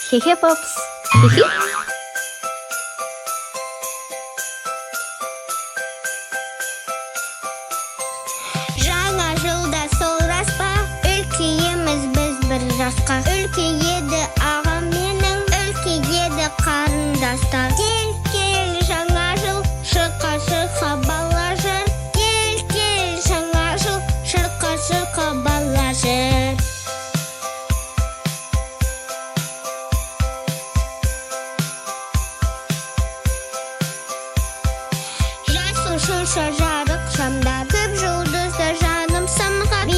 Хе-хе, попс. Хи-хи. Жаңа жылда сол рас па? Үлкейеміз біз бір жасқа. Үлкейеді ағам менің, үлкейеді қарындастар. Кел, жаңа жыл, шырқа бала жыр. Кел, жаңа жыл, шырқа бала жыр. Шырша жарық шамдар, көп жұлдызды жаным самғап.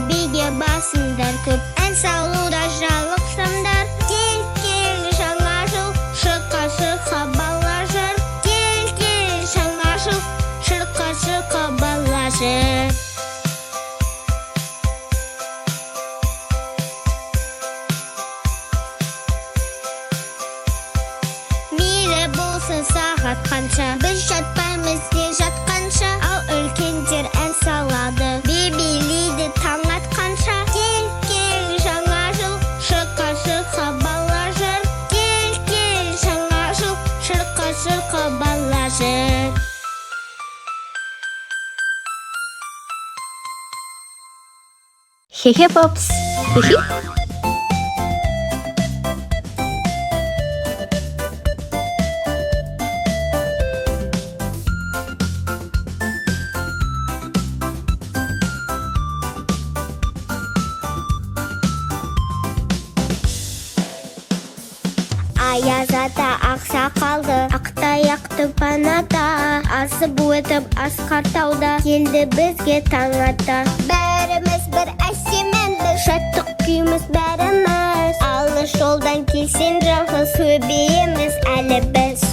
Биге басындар көп, ән салуда жалық шамдар. Кел, жаңа жыл, шырқа бала жыр. Кел, жаңа жыл, шырқа бала жыр. Мейлі болсын сағат қанша, біз жатпаймыз де жатқанша. Ал үлкендер ән салады, билейді таң атқанша. Кел, жаңа жыл, шырқа бала жыр. Кел, жаңа жыл, шырқа бала жыр. Хе-хе, попс. Хи-хи. Аяз ата ақсақалды, ақтаяқты паната. Асып өтіп асқар тауда, келді бізге таң ата. Бәріміз бір әсемен, бір шаттық күйміз бәріміз. Алыс жолдан келсен жалғыз, көбейеміз әлі біз.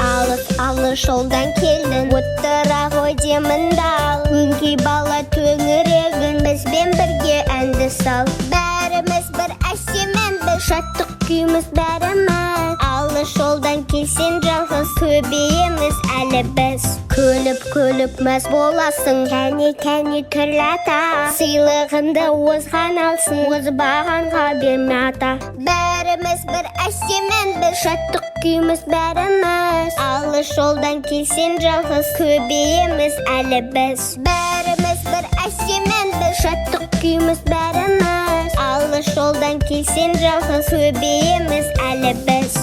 Алыс жолдан келдің, отыра ғой демін дал. Өңкей бала төңірегін, бізбен бірге әнді сал. Бәріміз бір әсемен, бір шаттық күйміз бәріміз. Алыс жолдан келсен жалғыз, көбейеміз әлі біз. Күліп мәз боласың, кәне түрлі ата. Сыйлығынды озған алсын, озбағанға берме ата. Бәріміз бір әсемен, бір шаттық күйміз бәріміз. Алыс жолдан келсен жалғыз, көбейеміз әлі біз. Бәріміз бір әсемен, бір шаттық күйміз бәріміз. Алыс жолдан келсен жалғыз, көбейеміз әлі біз.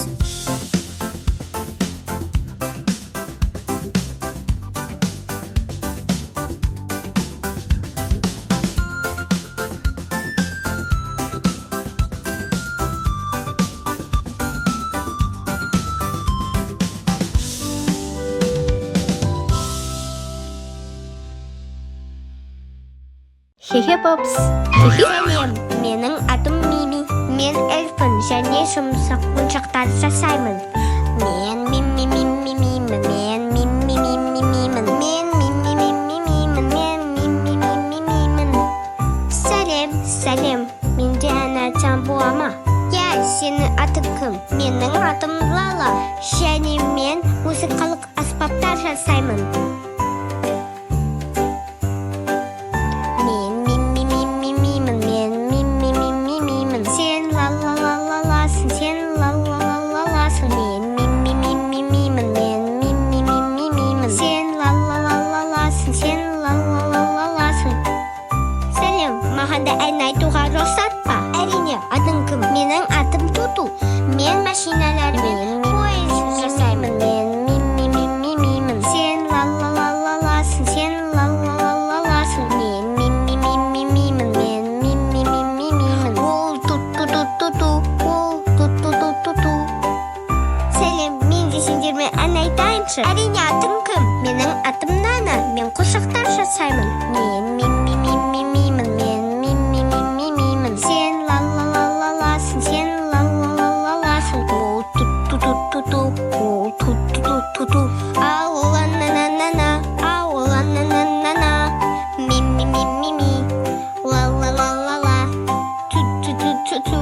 Хе-хе, попс. Хи-хи. Сәлем, менің атым Мими. Мен эльфін және жұмсақ ойыншықтар жасаймын. Мен мимимимимимін. Мен мимимимимимін. Мен мимимимимимін. Мен мимимимимимін. Сәлем, менде ән айтсам бола ма? Я, сенің атың кім? Менің атым Лала. Және мен музыкалық аспаптар жасаймын. Маған да ән айтуға рұқсат па? Әрине, атың кім? Менің атым Туту. Мен машиналармен поезд жасаймын. Мен мимимимимимін. Сен ла-ла-ла-ла-ласың. Сен ла-ла-ла-ла-ласың. Мен мимимимимимін. Мен мимимимимимін. Ол ту-ту-ту-ту-ту. Ол ту-ту-ту-ту-ту. Сәлем, мен де сендермен ән айтайыншы. Әрине, атың кім? Менің атым Нана. Мен қошақтар жасаймын. Мен мимимимимимін. Сен ла-ла-ла-ла-ласың, сен ла-ла-ла-ла-ласың. Ол ту-ту-ту-ту-ту, ол ту-ту-ту-ту-ту. Ау-ла-на-на-на-на, ау-ла-на-на-на-на. Ми-ми-ми-ми-ми, ла-ла-ла-ла-ла, ту-ту-ту-ту-ту.